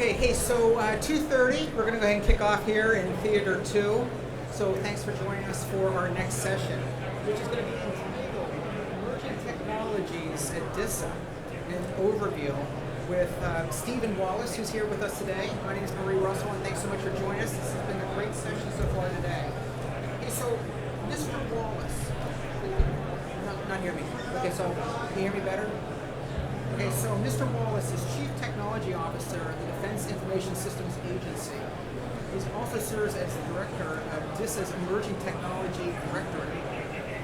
Okay, hey, so 2:30, we're going to go ahead and kick off here in Theater 2. So thanks for joining us for our next session, which is going to be entitled Emerging Technologies at DISA, an overview with Stephen Wallace, who's here with us today. My name is Marie Russell, and thanks so much for joining us. This has been a great session so far today. Okay, so Mr. Wallace, not hear me. Okay, so can you hear me better? Okay, so Mr. Wallace is Chief Technology Officer of the Defense Information Systems Agency. He also serves as the Director of DISA's Emerging Technology Directorate.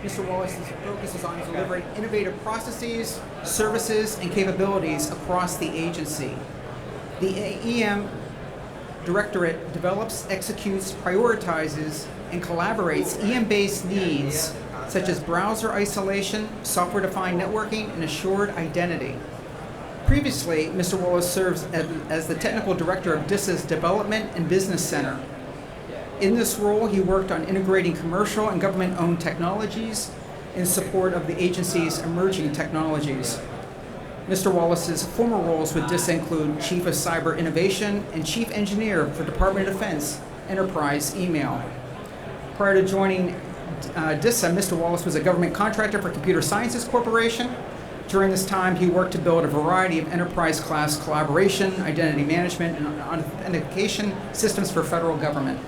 Mr. Wallace's focus is on delivering innovative processes, services, and capabilities across the agency. The EM Directorate develops, executes, prioritizes, and collaborates EM-based needs such as browser isolation, software-defined networking, and assured identity. Previously, Mr. Wallace serves as the Technical Director of DISA's Development and Business Center. In this role, he worked on integrating commercial and government-owned technologies in support of the agency's emerging technologies. Mr. Wallace's former roles with DISA include Chief of Cyber Innovation and Chief Engineer for Department of Defense Enterprise Email. Prior to joining DISA, Mr. Wallace was a government contractor for Computer Sciences Corporation. During this time, he worked to build a variety of enterprise-class collaboration, identity management, and authentication systems for federal government.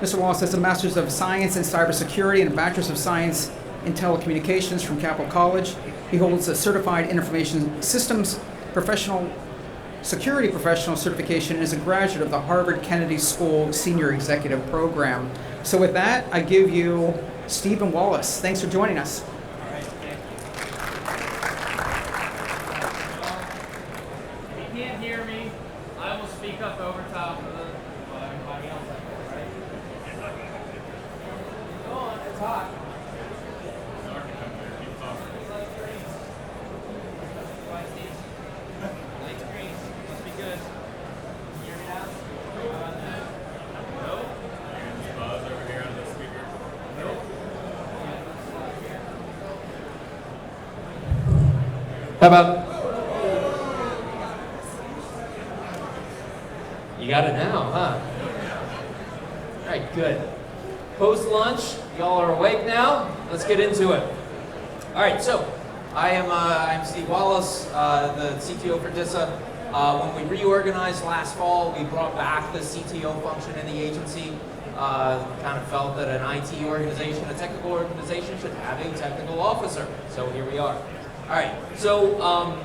Mr. Wallace has a Master's of Science in Cybersecurity and a Bachelor's of Science in Telecommunications from Capitol College. He holds a Certified Information Systems Security Professional certification and is a graduate of the Harvard Kennedy School Senior Executive Program. So with that, I give you Stephen Wallace. Thanks for joining us. Up over top of everybody else up there, right? Go on, it's hot. Lights green. Must be good. Can you hear me now? Nope. There's buzz over here on the speaker. Nope. How about? You got it now, huh? All right, good. Post-lunch, y'all are awake now? Let's get into it. All right, so I'm Steve Wallace, the CTO for DISA. When we reorganized last fall, we brought back the CTO function in the agency. Kind of felt that an IT organization, a technical organization, should have a technical officer. So here we are. All right, so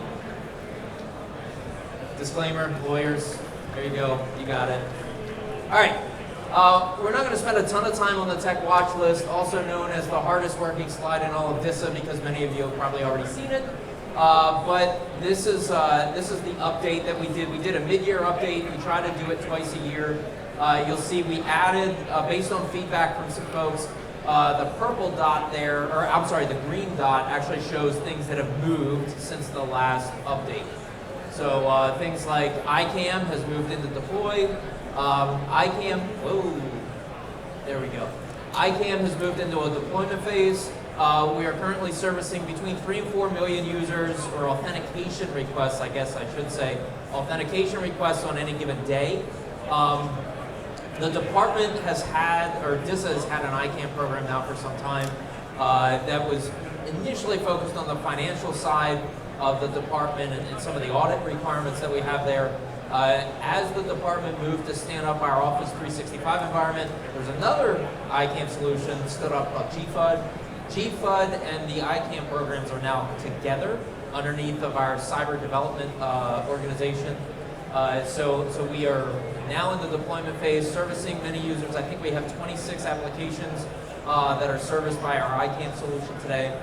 disclaimer, lawyers. There you go, you got it. All right, we're not going to spend a ton of time on the tech watch list, also known as the hardest working slide in all of DISA, because many of you have probably already seen it. But this is the update that we did. We did a mid-year update. We try to do it twice a year. You'll see we added, based on feedback from some folks, the purple dot there, or I'm sorry, the green dot actually shows things that have moved since the last update. So things like Icam has moved into deploy. Icam, whoa, there we go. Icam has moved into a deployment phase. We are currently servicing between 3 and 4 million users, or authentication requests, I guess I should say, authentication requests on any given day. The department has had, or DISA has had an Icam program now for some time that was initially focused on the financial side of the department and some of the audit requirements that we have there. As the department moved to stand up our Office 365 environment, there's another Icam solution stood up called GFUD. GFUD and the Icam programs are now together underneath of our cyber development organization. So we are now in the deployment phase, servicing many users. I think we have 26 applications that are serviced by our Icam solution today.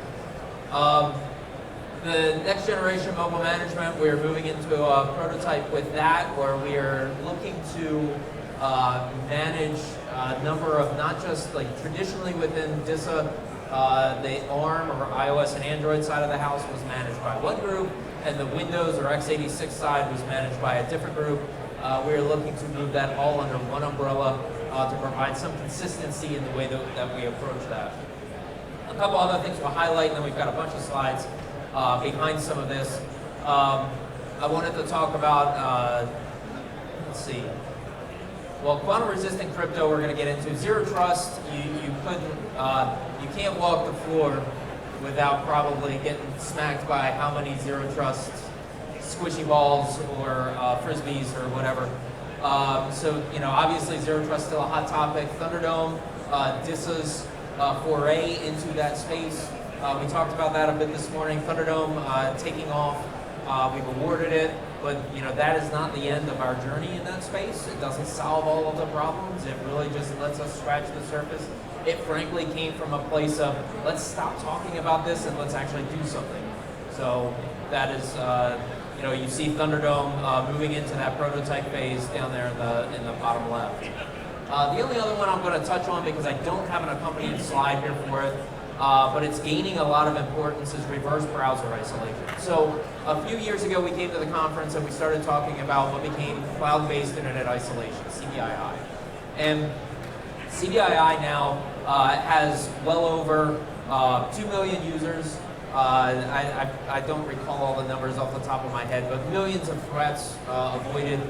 The next generation mobile management, we're moving into a prototype with that, where we are looking to manage a number of, not just like traditionally within DISA, the ARM or iOS and Android side of the house was managed by one group, and the Windows or x86 side was managed by a different group. We're looking to move that all under one umbrella to provide some consistency in the way that we approach that. A couple other things we'll highlight, and then we've got a bunch of slides behind some of this. I wanted to talk about let's see. Well, quantum resistant crypto we're going to get into. Zero trust, you can't walk the floor without probably getting smacked by how many zero trust squishy balls or frisbees or whatever. So, obviously zero trust is still a hot topic. Thunderdome, DISA's foray into that space. We talked about that a bit this morning. Thunderdome taking off. We've awarded it, but that is not the end of our journey in that space. It doesn't solve all of the problems. It really just lets us scratch the surface. It frankly came from a place of let's stop talking about this and let's actually do something. So that is, you see Thunderdome moving into that prototype phase down there in the bottom left. The only other one I'm going to touch on, because I don't have an accompanying slide here for it, but it's gaining a lot of importance, is reverse browser isolation. So a few years ago we came to the conference and we started talking about what became cloud-based internet isolation, CBII. And CBII now has well over 2 million users. I don't recall all the numbers off the top of my head, but millions of threats avoided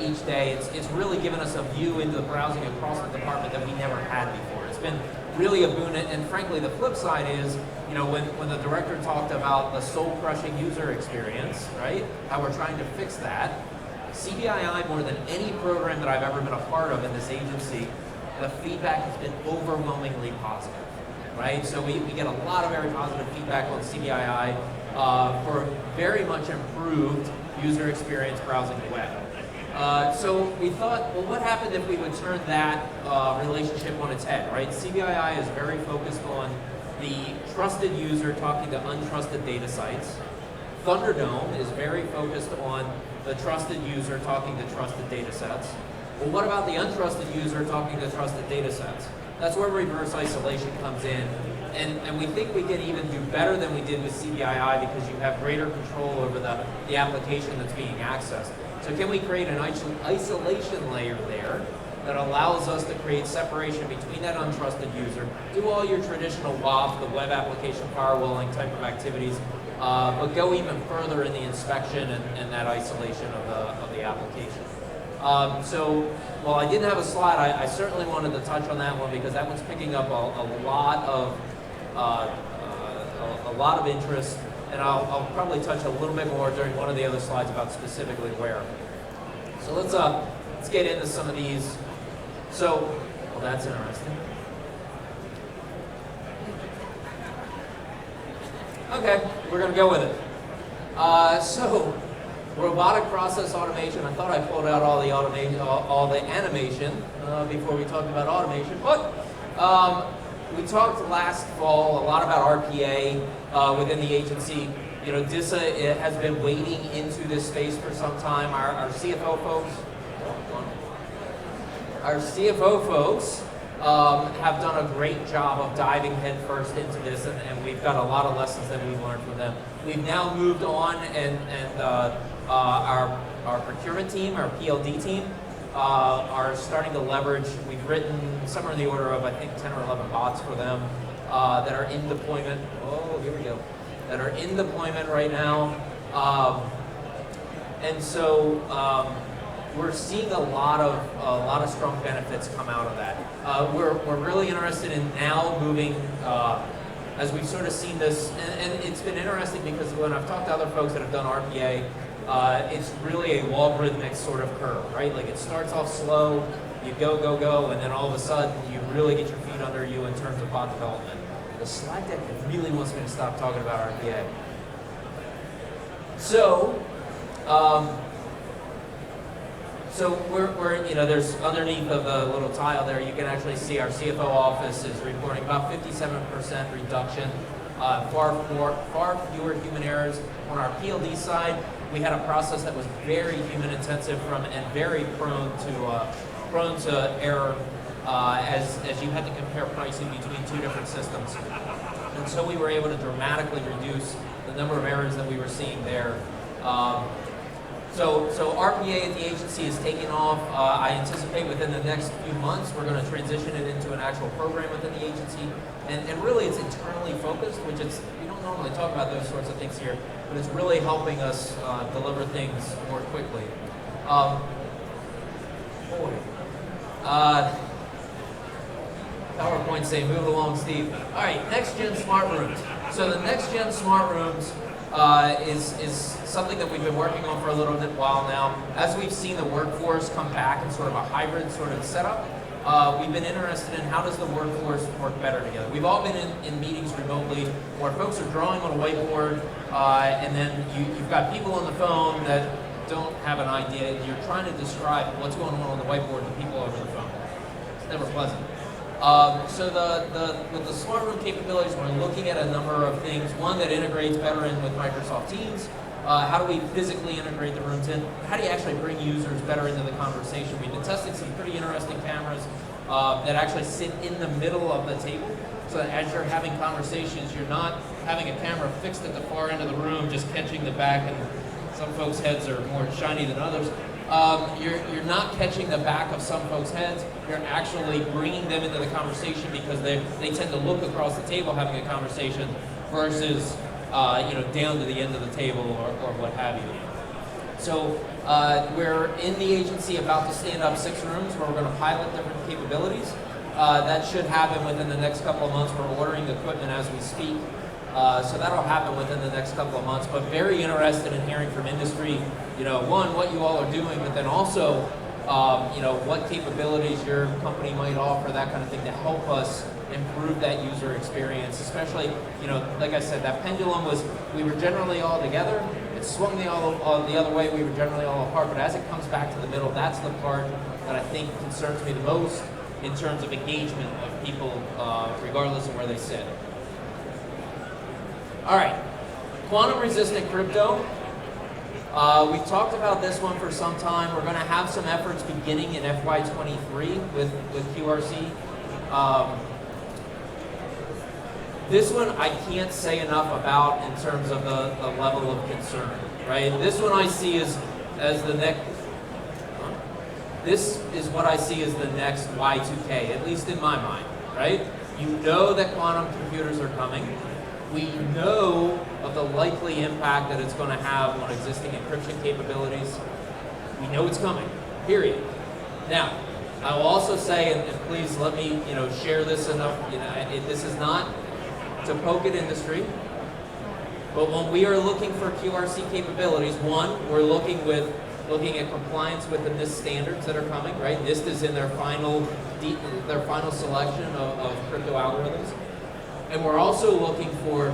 each day. It's really given us a view into the browsing across the department that we never had before. It's been really a boon, and frankly, the flip side is, when the director talked about the soul-crushing user experience, right? How we're trying to fix that. CBII, more than any program that I've ever been a part of in this agency, the feedback has been overwhelmingly positive, right? So we get a lot of very positive feedback on CBII for very much improved user experience browsing the web. So we thought, well, what happened if we would turn that relationship on its head, right? CBII is very focused on the trusted user talking to untrusted data sites. Thunderdome is very focused on the trusted user talking to trusted data sets. Well, what about the untrusted user talking to trusted data sets? That's where reverse isolation comes in. And we think we can even do better than we did with CBII because you have greater control over the application that's being accessed. So can we create an isolation layer there that allows us to create separation between that untrusted user, do all your traditional WAF, the web application firewalling type of activities, but go even further in the inspection and that isolation of the application. So while I didn't have a slide, I certainly wanted to touch on that one because that one's picking up a lot of interest, and I'll probably touch a little bit more during one of the other slides about specifically where. So let's get into some of these. So, well, that's interesting. Okay, we're gonna go with it. So, robotic process automation. I thought I pulled out all the automation, all the animation before we talked about automation, but we talked last fall a lot about RPA within the agency. DISA has been wading into this space for some time. Our CFO folks have done a great job of diving headfirst into this, and we've got a lot of lessons that we've learned from them. We've now moved on, and our procurement team, our PLD team, are starting to leverage. We've written somewhere in the order of, I think, 10 or 11 bots for them that are in deployment. Oh, here we go. That are in deployment right now. And so we're seeing a lot of strong benefits come out of that. We're really interested in now moving, as we've sort of seen this, and it's been interesting because when I've talked to other folks that have done RPA, it's really a logarithmic sort of curve, right? Like it starts off slow, you go, and then all of a sudden you really get your feet under you in terms of bot development. The slide deck really wants me to stop talking about RPA. So, we're there's underneath of the little tile there, you can actually see our CFO office is reporting about 57% reduction, far fewer human errors. On our PLD side, we had a process that was very human intensive and very prone to error as you had to compare pricing between two different systems. And so we were able to dramatically reduce the number of errors that we were seeing there. So RPA at the agency is taking off. I anticipate within the next few months we're going to transition it into an actual program within the agency. And really it's internally focused, which we don't normally talk about those sorts of things here, but it's really helping us deliver things more quickly. Boy. PowerPoint saying, move along, Steve. All right, next gen smart rooms. So the next gen smart rooms is something that we've been working on for a little bit while now. As we've seen the workforce come back in sort of a hybrid sort of setup, we've been interested in how does the workforce work better together. We've all been in meetings remotely where folks are drawing on a whiteboard, and then you've got people on the phone that don't have an idea. You're trying to describe what's going on the whiteboard to people over the phone. It's never pleasant. So with the smart room capabilities, we're looking at a number of things. One that integrates better in with Microsoft Teams. How do we physically integrate the rooms in? How do you actually bring users better into the conversation? We've been testing some pretty interesting cameras that actually sit in the middle of the table. So that as you're having conversations, you're not having a camera fixed at the far end of the room, just catching the back, and some folks' heads are more shiny than others. You're not catching the back of some folks' heads. You're actually bringing them into the conversation because they tend to look across the table having a conversation versus down to the end of the table or what have you. So we're in the agency about to stand up 6 rooms where we're going to pilot different capabilities. That should happen within the next couple of months. We're ordering the equipment as we speak. So that'll happen within the next couple of months, but very interested in hearing from industry, one, what you all are doing, but then also, what capabilities your company might offer, that kind of thing, to help us improve that user experience, especially, like I said, that pendulum we were generally all together, it swung the other way, we were generally all apart, but as it comes back to the middle, that's the part that I think concerns me the most in terms of engagement of people, regardless of where they sit. All right, quantum resistant crypto. We've talked about this one for some time. We're going to have some efforts beginning in FY23 with QRC. This one I can't say enough about in terms of the level of concern, right? This one I see as the next. This is what I see as the next Y2K, at least in my mind, right? You know that quantum computers are coming. We know of the likely impact that it's going to have on existing encryption capabilities. We know it's coming, period. Now, I will also say, and please let me share this enough, this is not to poke at industry, but when we are looking for QRC capabilities, one, we're looking at compliance with the NIST standards that are coming, right? NIST is in their final selection of crypto algorithms. And we're also looking for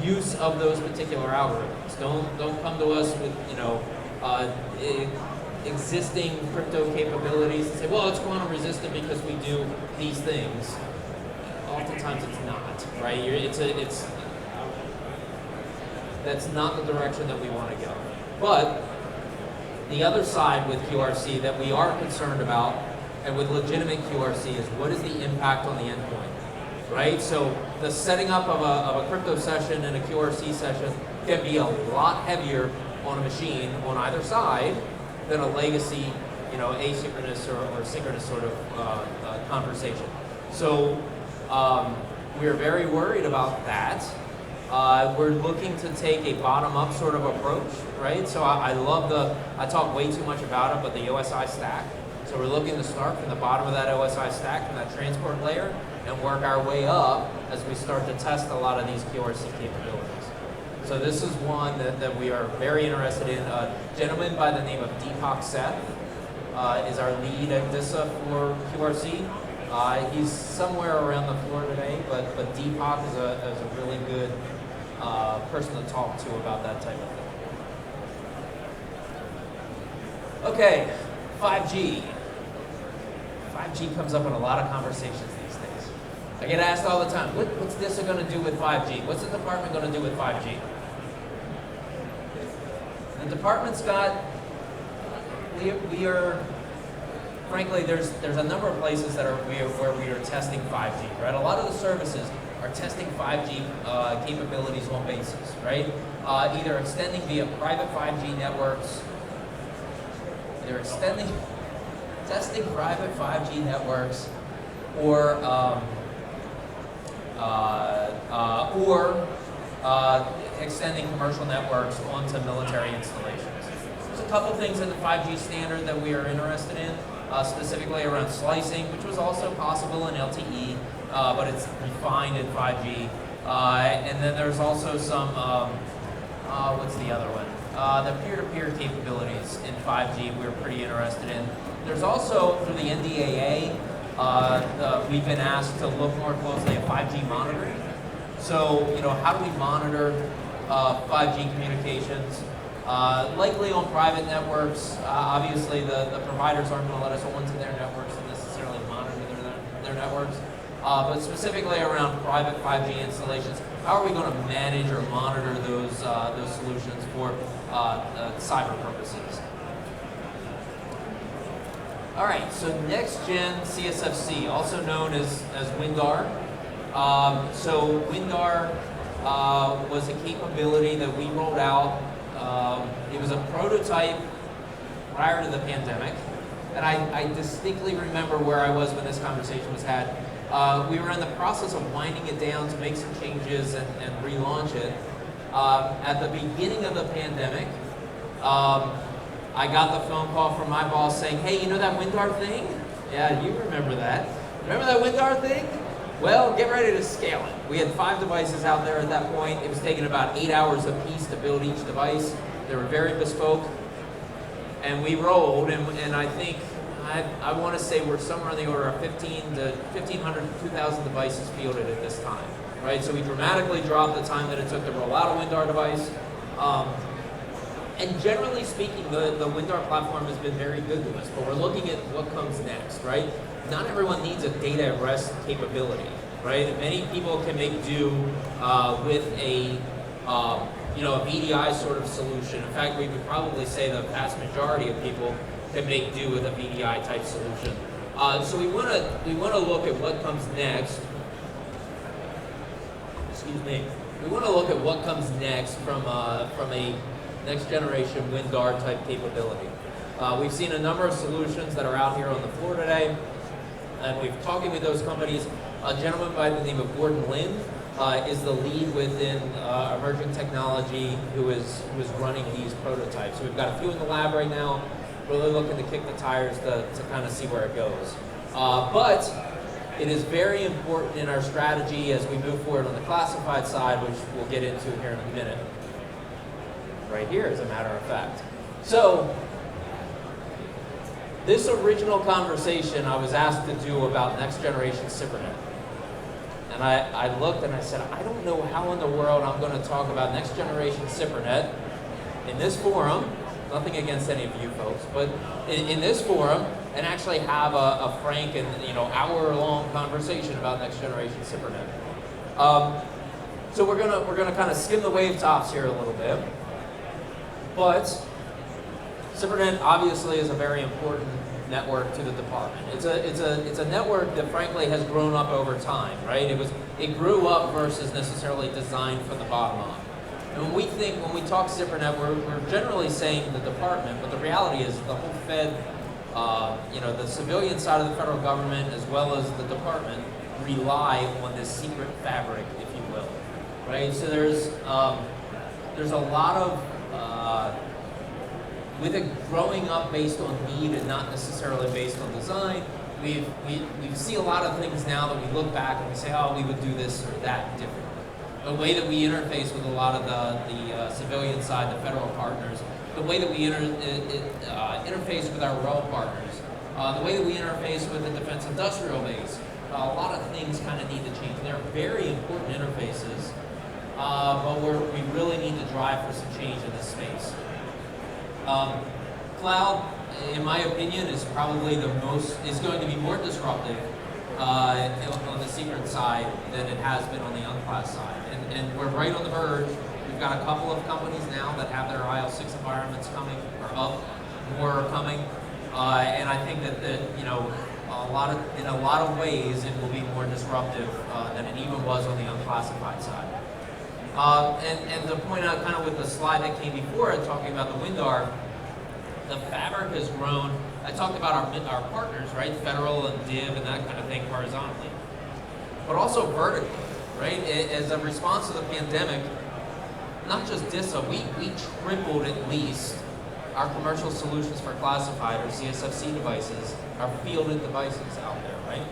use of those particular algorithms. Don't come to us with existing crypto capabilities and say, well, it's quantum resistant because we do these things. Oftentimes it's not, right? That's not the direction that we want to go. But the other side with QRC that we are concerned about, and with legitimate QRC, is what is the impact on the endpoint? Right, so the setting up of a crypto session and a QRC session can be a lot heavier on a machine on either side than a legacy, asynchronous or synchronous sort of conversation. So we're very worried about that. We're looking to take a bottom-up sort of approach, right? So I talk way too much about it, but the OSI stack. So we're looking to start from the bottom of that OSI stack, from that transport layer, and work our way up as we start to test a lot of these QRC capabilities. So this is one that we are very interested in. A gentleman by the name of Deepak Seth is our lead at DISA for QRC. He's somewhere around the floor today, but Deepak is a really good person to talk to about that type of thing. Okay, 5G. 5G comes up in a lot of conversations these days. I get asked all the time, what's DISA going to do with 5G? What's the department going to do with 5G? The department's got, we are, frankly, there's a number of places where we are testing 5G, right? A lot of the services are testing 5G capabilities on basis, right? Either extending via private 5G networks, testing private 5G networks, or extending commercial networks onto military installations. So couple things in the 5G standard that we are interested in, specifically around slicing, which was also possible in LTE, but it's refined in 5G. And then there's also some, what's the other one? The peer-to-peer capabilities in 5G we're pretty interested in. There's also, through the NDAA, we've been asked to look more closely at 5G monitoring. So, how do we monitor 5G communications? Likely on private networks. Obviously, the providers aren't going to let us onto their networks and necessarily monitor their networks. But specifically around private 5G installations, how are we going to manage or monitor those solutions for cyber purposes? All right, so next gen CSFC, also known as WinDAR. So WinDAR was a capability that we rolled out. It was a prototype prior to the pandemic, and I distinctly remember where I was when this conversation was had. We were in the process of winding it down to make some changes and relaunch it. At the beginning of the pandemic, I got the phone call from my boss saying, hey, you know that WinDAR thing? Yeah, you remember that. Remember that WinDAR thing? Well, get ready to scale it. We had 5 devices out there at that point. It was taking about 8 hours a piece to build each device. They were very bespoke. And we rolled, and I think, I want to say we're somewhere in the order of 1,500 to 2,000 devices fielded at this time, right? So we dramatically dropped the time that it took to roll out a WinDAR device. And generally speaking, the WinDAR platform has been very good to us, but we're looking at what comes next, right? Not everyone needs a data at rest capability, right? Many people can make do with a VDI sort of solution. In fact, we would probably say the vast majority of people can make do with a VDI type solution. So we want to look at what comes next. Excuse me. We want to look at what comes next from a next generation WinDAR type capability. We've seen a number of solutions that are out here on the floor today, and we've talking with those companies. A gentleman by the name of Gordon Lin is the lead within emerging technology who is running these prototypes. So we've got a few in the lab right now, really looking to kick the tires to kind of see where it goes. But it is very important in our strategy as we move forward on the classified side, which we'll get into here in a minute. Right here, as a matter of fact. So, this original conversation I was asked to do about next generation CyberNet. And I looked and I said, I don't know how in the world I'm going to talk about next generation CyberNet in this forum, nothing against any of you folks, but in this forum, and actually have a frank and hour-long conversation about next generation CyberNet. So we're gonna kind of skim the wave tops here a little bit. But CyberNet obviously is a very important network to the department. It's a network that frankly has grown up over time, right? It grew up versus necessarily designed from the bottom up. And when we talk CyberNet, we're generally saying the department, but the reality is the whole Fed, the civilian side of the federal government as well as the department rely on this secret fabric, if you will, right? So there's a lot of with it growing up based on need and not necessarily based on design, we see a lot of things now that we look back and we say, oh, we would do this or that differently. The way that we interface with a lot of the civilian side, the federal partners, the way that we interface with our rail partners, the way that we interface with the defense industrial base, a lot of things kind of need to change. They're very important interfaces, but we really need to drive for some change in this space. Cloud, in my opinion, is probably is going to be more disruptive on the secret side than it has been on the unclassed side. And we're right on the verge. We've got a couple of companies now that have their IL6 environments coming, or up, more are coming. And I think that in a lot of ways, it will be more disruptive than it even was on the unclassified side. And to point out kind of with the slide that came before it, talking about the WinDAR, the fabric has grown. I talked about our partners, right? Federal and DIV and that kind of thing horizontally. But also vertically, right? As a response to the pandemic, not just DISA, we tripled at least our commercial solutions for classified or CSFC devices are fielded devices out there, right?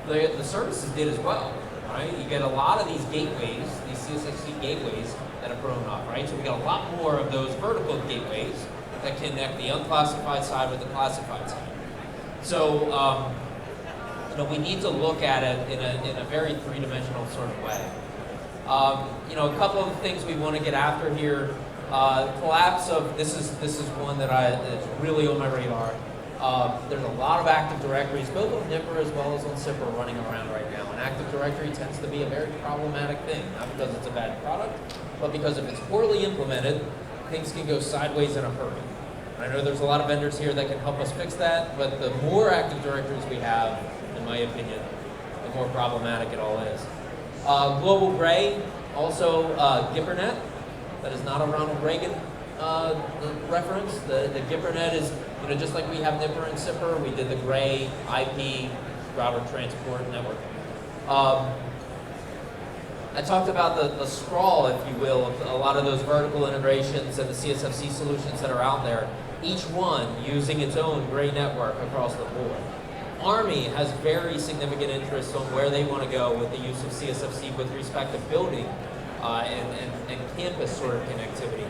The services did as well, right? You get a lot of these gateways, these CSFC gateways that have grown up, right? So we got a lot more of those vertical gateways that connect the unclassified side with the classified side. So, we need to look at it in a very three-dimensional sort of way. A couple of things we want to get after here. Collapse of this is one that's really on my radar. There's a lot of Active Directories, both on Nipper as well as on SIPR, running around right now. And Active Directory tends to be a very problematic thing, not because it's a bad product, but because if it's poorly implemented, things can go sideways in a hurry. And I know there's a lot of vendors here that can help us fix that, but the more Active Directories we have, in my opinion, the more problematic it all is. Global Gray, also GIPRNet. That is not a Ronald Reagan reference. The GIPRNet is, just like we have Nipper and SIPR, we did the Gray IP router transport network. I talked about the sprawl, if you will, of a lot of those vertical integrations and the CSFC solutions that are out there, each one using its own Gray network across the board. Army has very significant interest on where they want to go with the use of CSFC with respect to building and campus sort of connectivity.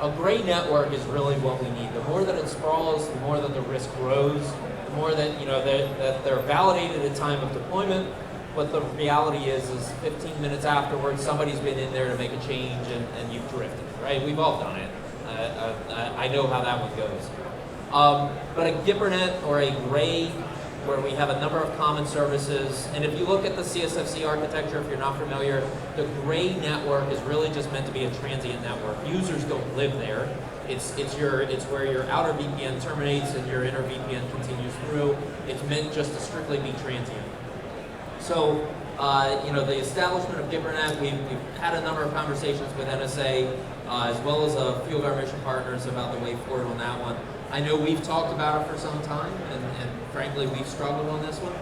A Gray network is really what we need. The more that it sprawls, the more that the risk grows, the more that that they're validated at time of deployment. But the reality is 15 minutes afterwards, somebody's been in there to make a change and you've drifted, right? We've all done it. I know how that one goes. But a GIPRNet or a Gray, where we have a number of common services, and if you look at the CSFC architecture, if you're not familiar, the Gray network is really just meant to be a transient network. Users don't live there. It's where your outer VPN terminates and your inner VPN continues through. It's meant just to strictly be transient. So, the establishment of GIPRNet, we've had a number of conversations with NSA, as well as a few of our mission partners about the way forward on that one. I know we've talked about it for some time, and frankly, we've struggled on this one,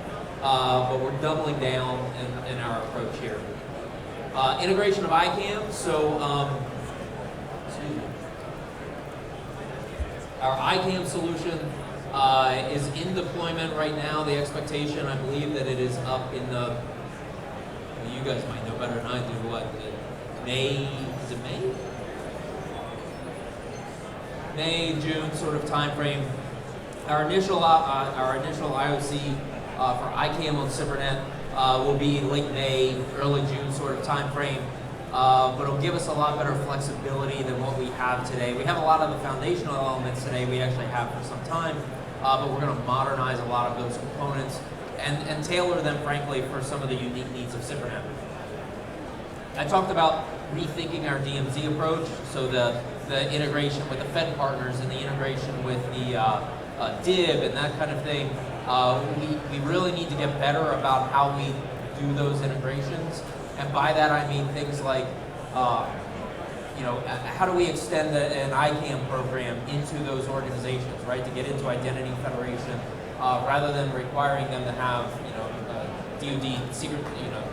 but we're doubling down in our approach here. Integration of Icam, so our Icam solution is in deployment right now. The expectation, I believe, that it is up in the, well, you guys might know better than I do, what, May, is it May? May, June sort of time frame. Our initial IOC for Icam on CyberNet will be late May, early June sort of time frame, but it'll give us a lot better flexibility than what we have today. We have a lot of the foundational elements today we actually have for some time, but we're going to modernize a lot of those components and tailor them, frankly, for some of the unique needs of CyberNet. I talked about rethinking our DMZ approach, so the integration with the Fed partners and the integration with the DIB and that kind of thing. We really need to get better about how we do those integrations, and by that I mean things like, how do we extend an ICAM program into those organizations, right? To get into identity federation, rather than requiring them to have, DoD secret,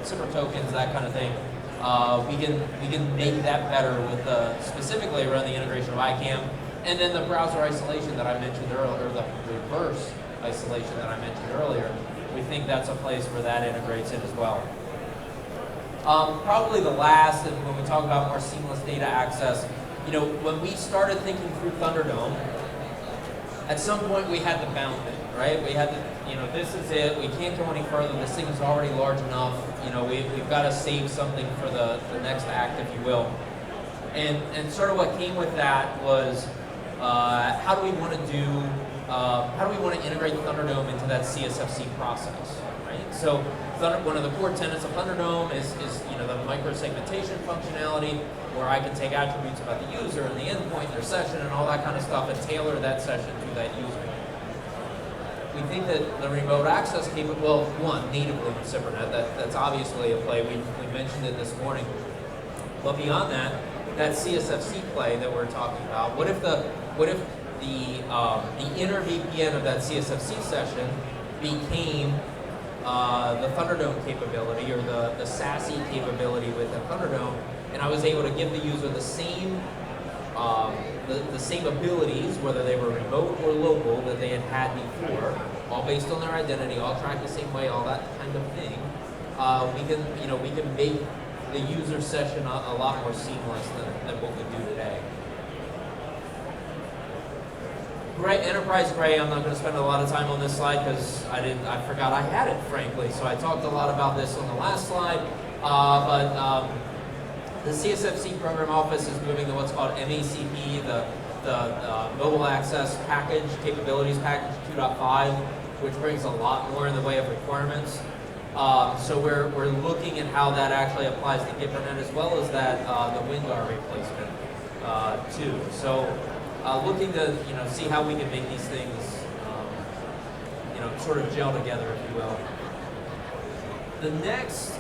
secret tokens, that kind of thing. We can make that better with specifically around the integration of ICAM, and then the browser isolation that I mentioned earlier, or the reverse isolation that I mentioned earlier. We think that's a place where that integrates in as well. Probably the last, and when we talk about more seamless data access, when we started thinking through Thunderdome, at some point we had to bound it, right? We had to, this is it, we can't go any further, this thing is already large enough, we've got to save something for the next act, if you will. And sort of what came with that was, how do we want to integrate Thunderdome into that CSFC process, right? So one of the core tenets of Thunderdome is the micro-segmentation functionality, where I can take attributes about the user and the endpoint, their session, and all that kind of stuff, and tailor that session to that user. We think that the remote access capability, well, one, natively in CyberNet, that's obviously a play. We mentioned it this morning. But beyond that CSFC play that we're talking about, what if the inner VPN of that CSFC session became the Thunderdome capability, or the SASE capability within Thunderdome, and I was able to give the user the same the same abilities, whether they were remote or local, that they had before, all based on their identity, all tracked the same way, all that kind of thing. We can make the user session a lot more seamless than what we do today. Enterprise Gray, I'm not going to spend a lot of time on this slide because I forgot I had it, frankly. So I talked a lot about this on the last slide, but the CSFC program office is moving to what's called MACP, the Mobile Access Package, Capabilities Package 2.5, which brings a lot more in the way of requirements. So we're looking at how that actually applies to GitRNet, as well as that the WinGAR replacement too. So looking to see how we can make these things sort of gel together, if you will. The next,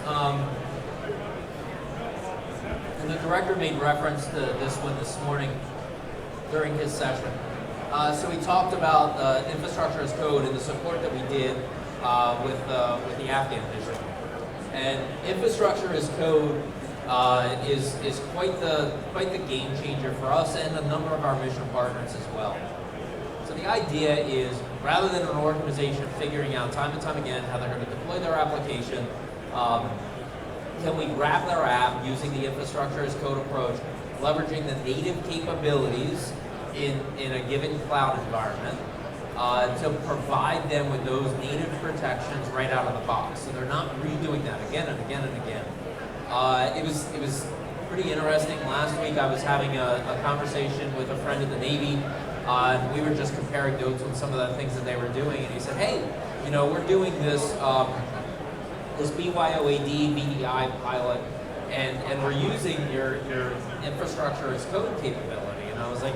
and the director made reference to this one this morning during his session. So we talked about infrastructure as code and the support that we did with the Afghan mission. And infrastructure as code is quite the game changer for us and a number of our mission partners as well. So the idea is, rather than an organization figuring out time and time again how they're going to deploy their application, can we wrap their app using the infrastructure as code approach, leveraging the native capabilities in a given cloud environment to provide them with those native protections right out of the box. So they're not redoing that again and again and again. It was pretty interesting. Last week I was having a conversation with a friend in the Navy, and we were just comparing notes on some of the things that they were doing, and he said, hey, we're doing this this BYOAD, BDI pilot, and we're using your infrastructure as code capability. And I was like,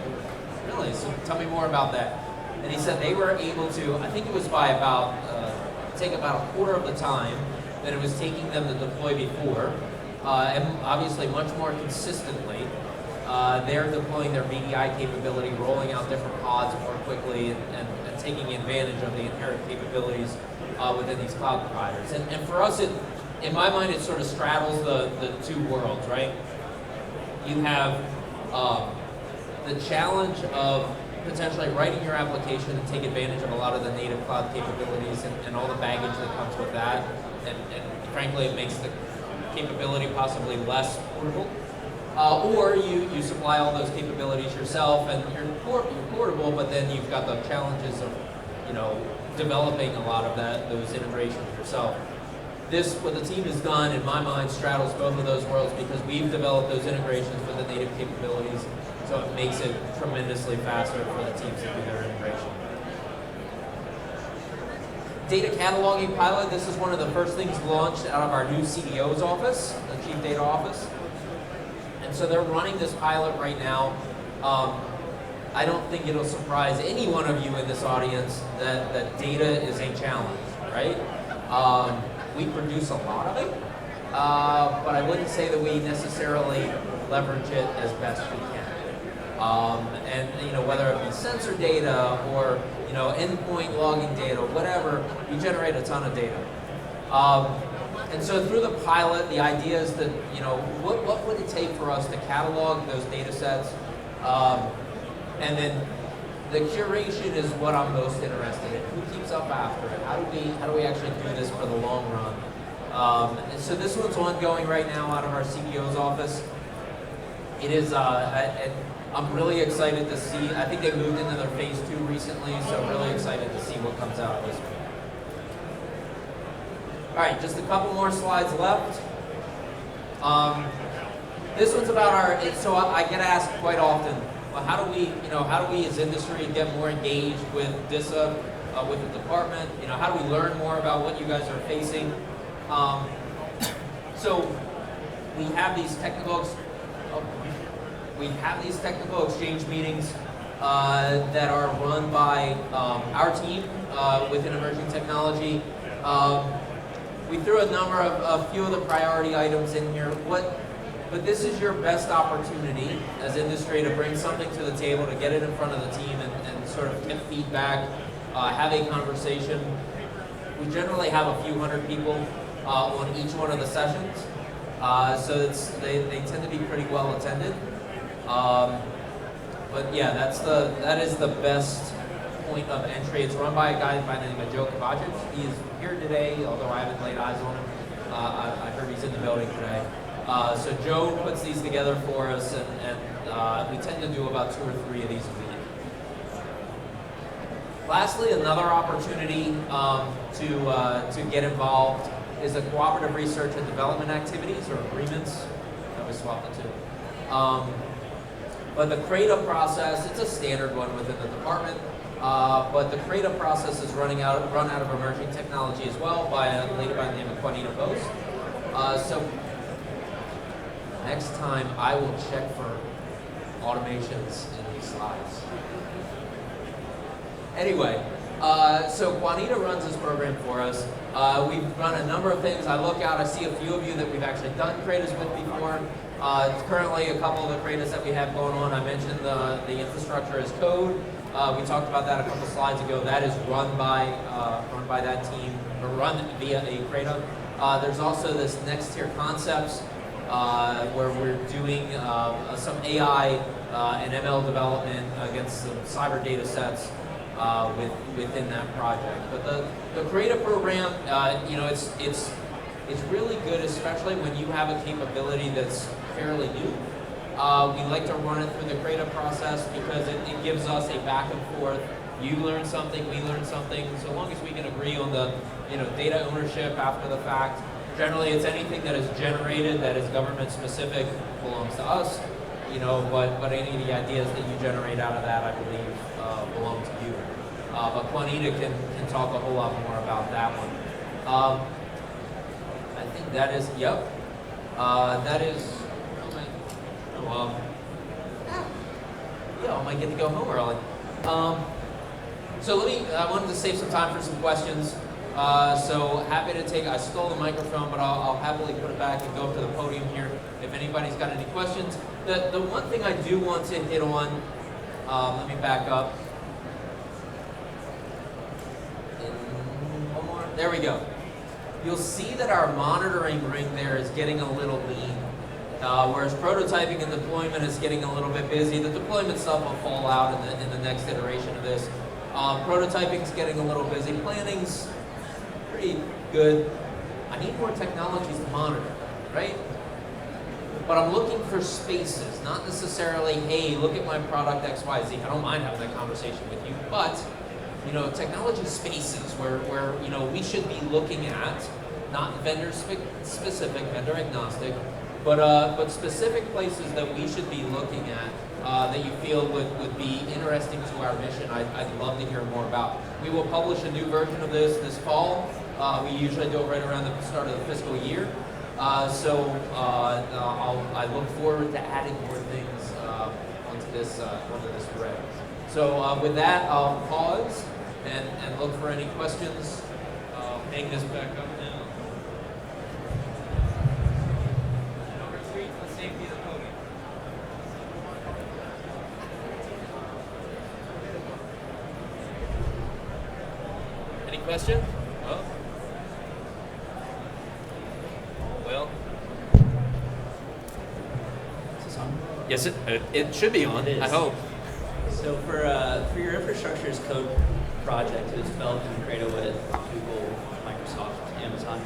really? So tell me more about that. And he said they were able to, I think it was by take about a quarter of the time that it was taking them to deploy before, and obviously much more consistently. They're deploying their BDI capability, rolling out different pods more quickly, and taking advantage of the inherent capabilities within these cloud providers. And for us, in my mind, it sort of straddles the two worlds, right? You have the challenge of potentially writing your application and take advantage of a lot of the native cloud capabilities and all the baggage that comes with that. And frankly, it makes the capability possibly less portable. Or you supply all those capabilities yourself, and you're portable, but then you've got the challenges of developing a lot of those integrations yourself. This, what the team has done, in my mind, straddles both of those worlds because we've developed those integrations with the native capabilities, so it makes it tremendously faster for the teams to do their integration. Data cataloging pilot, this is one of the first things launched out of our new CDO's office, the Chief Data Office. And so they're running this pilot right now. I don't think it'll surprise any one of you in this audience that data is a challenge, right? We produce a lot of it, but I wouldn't say that we necessarily leverage it as best we can. And whether it be sensor data or endpoint logging data, whatever, we generate a ton of data. And so through the pilot, the idea is that what would it take for us to catalog those data sets, and then the curation is what I'm most interested in. Who keeps up after it? How do we actually do this for the long run? And so this one's ongoing right now out of our CEO's office. It is. I'm really excited to see. I think they moved into their phase 2 recently, so I'm really excited to see what comes out of this one. All right, just a couple more slides left. This one's about so I get asked quite often, well, how do we as industry get more engaged with DISA, with the department? How do we learn more about what you guys are facing? So we have these technical exchange meetings that are run by our team within emerging technology. We threw a few of the priority items in here. But this is your best opportunity as industry to bring something to the table, to get it in front of the team and sort of get feedback, have a conversation. We generally have a few hundred people on each one of the sessions, so they tend to be pretty well attended. But yeah, that is the best point of entry. It's run by a guy by the name of Joe Kovacic. He's here today, although I haven't laid eyes on him. I heard he's in the building today. So Joe puts these together for us, and we tend to do about 2 or 3 of these a week. Lastly, another opportunity to get involved is the cooperative research and development activities, or agreements. I always swap the two. But the CRADA process, it's a standard one within the department, but the CRADA process is run out of emerging technology as well by a lady by the name of Juanita Bose. So next time I will check for automations in these slides. Anyway, so Juanita runs this program for us. We've run a number of things. I look out, I see a few of you that we've actually done CRADAs with before. Currently, a couple of the CRADAs that we have going on, I mentioned the infrastructure as code. We talked about that a couple slides ago. That is run by that team, or run via a CRADA. There's also this next tier concepts, where we're doing some AI and ML development against some cyber data sets within that project. But the CRADA program, it's really good, especially when you have a capability that's fairly new. We like to run it through the CRADA process because it gives us a back and forth. You learn something, we learn something. So long as we can agree on the data ownership after the fact. Generally, it's anything that is generated that is government specific belongs to us. But any of the ideas that you generate out of that, I believe, belong to you. But Juanita can talk a whole lot more about that one. I think that is, yep. That is, I might get to go home early. So I wanted to save some time for some questions. So happy to I stole the microphone, but I'll happily put it back and go up to the podium here if anybody's got any questions. The one thing I do want to hit on, let me back up. One more, there we go. You'll see that our monitoring ring there is getting a little lean. Whereas prototyping and deployment is getting a little bit busy. The deployment stuff will fall out in the next iteration of this. Prototyping is getting a little busy. Planning's pretty good. I need more technologies to monitor, right? But I'm looking for spaces, not necessarily, hey, look at my product XYZ. I don't mind having that conversation with you, but technology spaces where we should be looking at, not vendor specific, vendor agnostic, but specific places that we should be looking at that you feel would be interesting to our mission. I'd love to hear more about. We will publish a new version of this fall. We usually do it right around the start of the fiscal year. I look forward to adding more things onto this thread. So with that, I'll pause and look for any questions. Hang this back up now. Question? Well. Is this on? Yes, it should be on. I hope. So for your infrastructure as code project, it was developed in CRADA with Google, Microsoft, Amazon.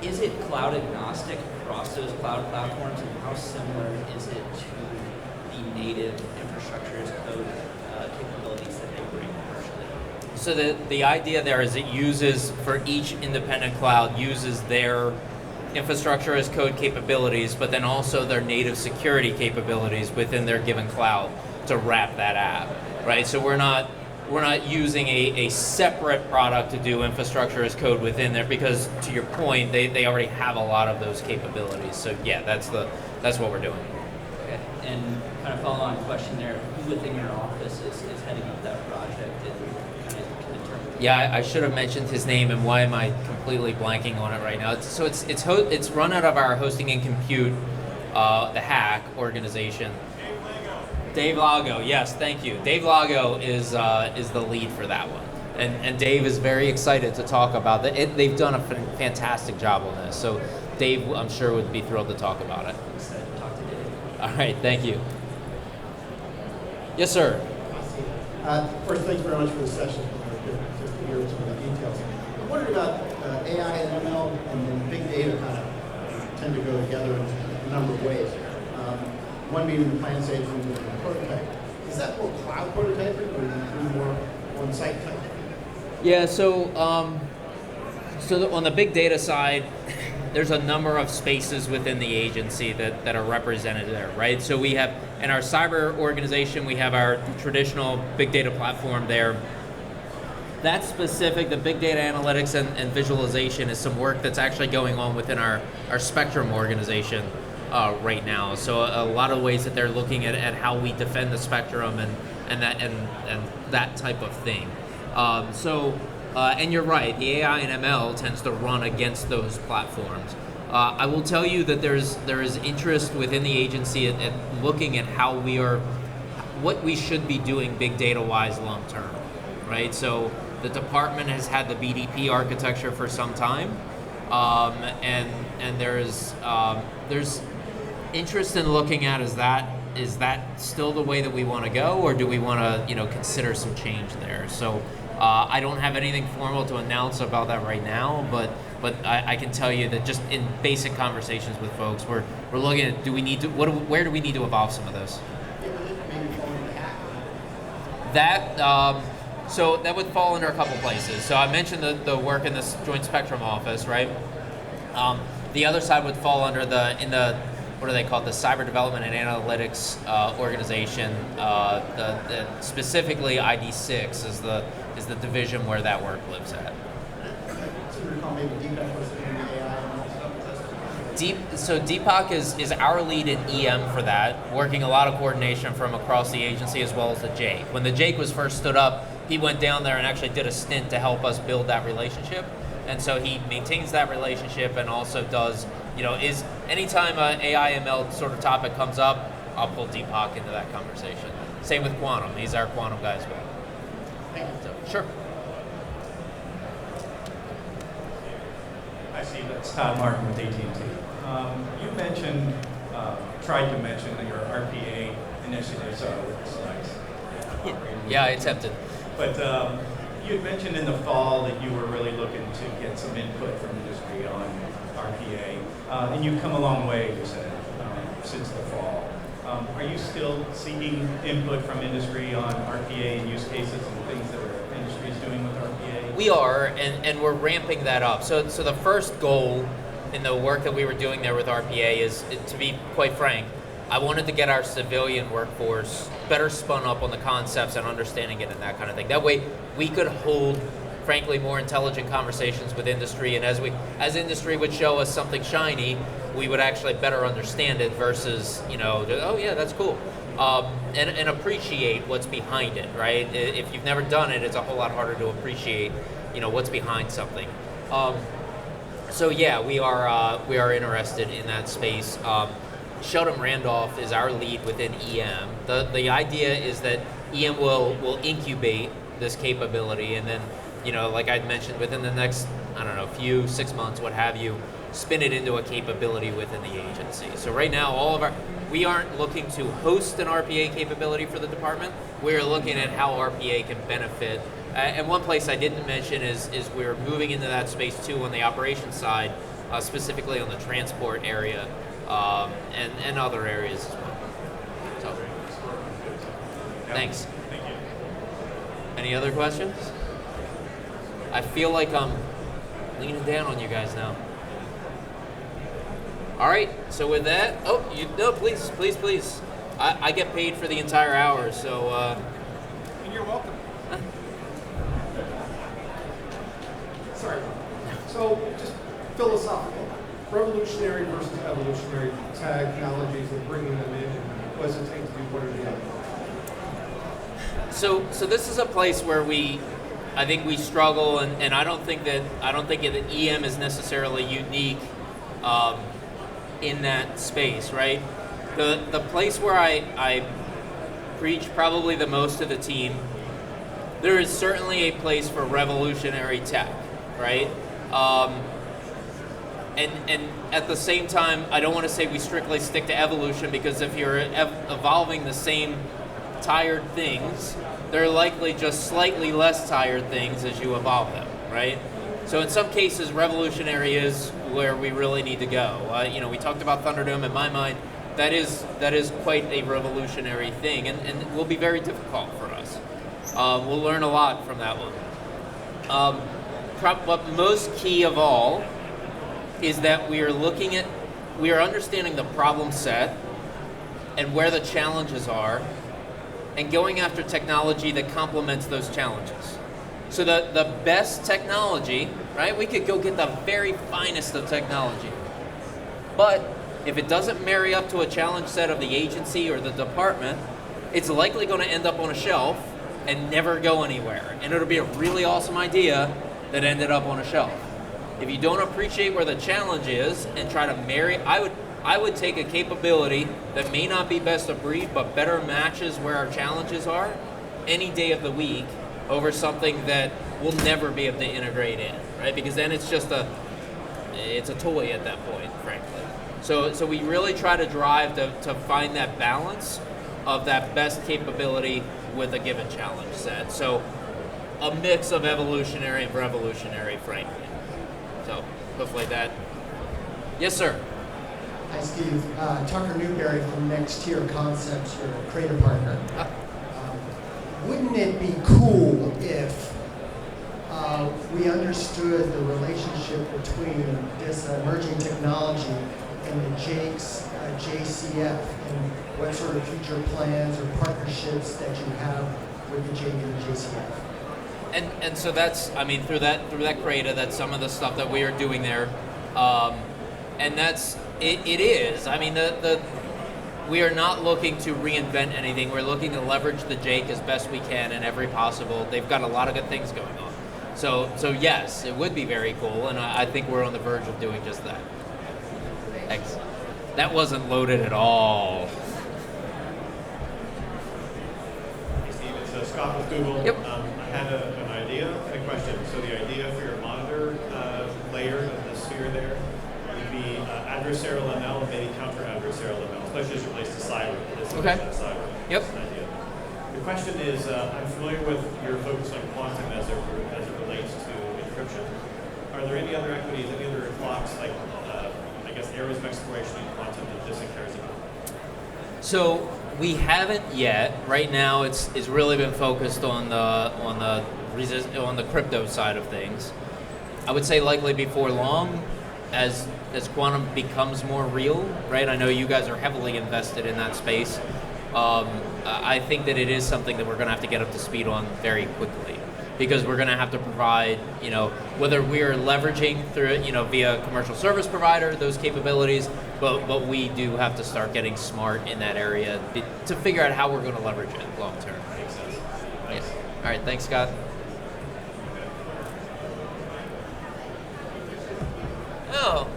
Is it cloud agnostic across those cloud platforms, and how similar is it to the native infrastructure as code capabilities that they bring commercially? So the idea there is it uses, for each independent cloud, uses their infrastructure as code capabilities, but then also their native security capabilities within their given cloud to wrap that app, right? So we're not using a separate product to do infrastructure as code within there, because to your point, they already have a lot of those capabilities. So yeah, that's what we're doing. Okay, and kind of follow on question there, who within your office is heading up that project? Yeah, I should have mentioned his name, and why am I completely blanking on it right now? It's run out of our hosting and compute, the hack organization. Dave Lago, yes, thank you. Dave Lago is the lead for that one, and Dave is very excited to talk about that. They've done a fantastic job on this, so Dave, I'm sure, would be thrilled to talk about it. Excited to talk to Dave. All right, thank you. Yes, sir. First, thanks very much for the session. Good to hear some of the details. I wondered about AI and ML and big data kind of tend to go together in a number of ways. One being the plan stage and the prototype. Is that more cloud prototyping or do you more on-site type? Yeah, so on the big data side, there's a number of spaces within the agency that are represented there, right? So we have, in our cyber organization, we have our traditional big data platform there. That specific, the big data analytics and visualization is some work that's actually going on within our Spectrum organization right now. So a lot of ways that they're looking at how we defend the spectrum and that type of thing. And you're right, the AI and ML tends to run against those platforms. I will tell you that there is interest within the agency at looking at what we should be doing big data wise long term, right? So the department has had the BDP architecture for some time, and there's interest in looking at is that still the way that we want to go, or do we want to consider some change there? So I don't have anything formal to announce about that right now, but I can tell you that just in basic conversations with folks, we're looking at where do we need to evolve some of those? So that would fall under a couple places. So I mentioned the work in this Joint Spectrum office, right? The other side would fall under what are they called? The Cyber Development and Analytics organization. Specifically, ID6 is the division where that work lives at. So Deepak is our lead in EM for that, working a lot of coordination from across the agency as well as the JAIC. When the JAIC was first stood up, he went down there and actually did a stint to help us build that relationship. And so he maintains that relationship and also does, is anytime an AI ML sort of topic comes up, I'll pull Deepak into that conversation. Same with quantum. He's our quantum guy as well. So, sure. I see that's Todd Martin with AT&T. You mentioned, tried to mention your RPA initiatives with the slides. Yeah, I attempted. But you had mentioned in the fall that you were really looking to get some input from industry on RPA, and you've come a long way, you said, since the fall. Are you still seeking input from industry on RPA and use cases and things that our industry is doing with RPA? We are, and we're ramping that up. So the first goal in the work that we were doing there with RPA is, to be quite frank, I wanted to get our civilian workforce better spun up on the concepts and understanding it and that kind of thing. That way we could hold, frankly, more intelligent conversations with industry, and as industry would show us something shiny, we would actually better understand it versus, oh yeah, that's cool. And appreciate what's behind it, right? If you've never done it, it's a whole lot harder to appreciate, what's behind something. So yeah, we are interested in that space. Sheldon Randolph is our lead within EM. The idea is that EM will incubate this capability, and then, like I'd mentioned, within the next, few 6 months, what have you, spin it into a capability within the agency. So right now, we aren't looking to host an RPA capability for the department. We're looking at how RPA can benefit. And one place I didn't mention is we're moving into that space too on the operations side, specifically on the transport area, and other areas as well. So, thanks. Thank you. Any other questions? I feel like I'm leaning down on you guys now. All right, so with that, please. I get paid for the entire hour, so. And you're welcome. Sorry. So, just philosophical. Revolutionary versus evolutionary technologies and bringing them in, and what does it take to do one or the other? So this is a place where I think we struggle, and I don't think that EM is necessarily unique in that space, right? The place where I preach probably the most to the team, there is certainly a place for revolutionary tech, right? And at the same time, I don't want to say we strictly stick to evolution, because if you're evolving the same tired things. They're likely just slightly less tired things as you evolve them, right? So in some cases, revolutionary is where we really need to go. We talked about Thunderdome. In my mind, that is quite a revolutionary thing, and will be very difficult for us. We'll learn a lot from that one. But most key of all is that we are understanding the problem set and where the challenges are, and going after technology that complements those challenges. So the best technology, right? We could go get the very finest of technology. But if it doesn't marry up to a challenge set of the agency or the department, it's likely going to end up on a shelf and never go anywhere. And it'll be a really awesome idea that ended up on a shelf. If you don't appreciate where the challenge is and try to marry, I would take a capability that may not be best of breed, but better matches where our challenges are any day of the week over something that we'll never be able to integrate in, right? Because then it's just a toy at that point, frankly. So we really try to drive to find that balance of that best capability with a given challenge set. So a mix of evolutionary and revolutionary, frankly. So hopefully that. Yes, sir. Hi, Steve. Tucker Newberry from Next Tier Concepts, your creative partner. Wouldn't it be cool if we understood the relationship between DISA, emerging technology, and the JAKES, JCF, and what sort of future plans or partnerships that you have with the JAKE and the JCF? And so that's, through that CRADA, that's some of the stuff that we are doing there, and that's it is. We are not looking to reinvent anything. We're looking to leverage the JAKE as best we can in every possible. They've got a lot of good things going on. So yes, it would be very cool, and I think we're on the verge of doing just that. Thanks. That wasn't loaded at all. Hey Steve, it's Scott with Google. Yep. I had an idea, a question. So the idea for your monitor layer, the sphere there, would be adversarial ML and maybe counter-adversarial ML, especially as it relates to cyber. Okay. Cyber. Yep. That's an idea. The question is, I'm familiar with your focus on quantum as it relates to encryption. Are there any other equities, any other clocks, like, areas of exploration in quantum that DISA cares about? So we haven't yet. Right now, it's really been focused on the crypto side of things. I would say likely before long, as quantum becomes more real, right? I know you guys are heavily invested in that space. I think that it is something that we're going to have to get up to speed on very quickly, because we're going to have to provide, whether we're leveraging through it, via commercial service provider, those capabilities, but we do have to start getting smart in that area to figure out how we're going to leverage it long term. Makes sense. Yeah. All right, thanks, Scott. Oh,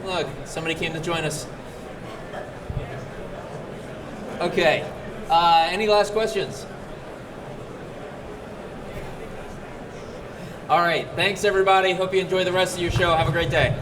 look, somebody came to join us. Okay, any last questions? All right, thanks everybody. Hope you enjoy the rest of your show. Have a great day.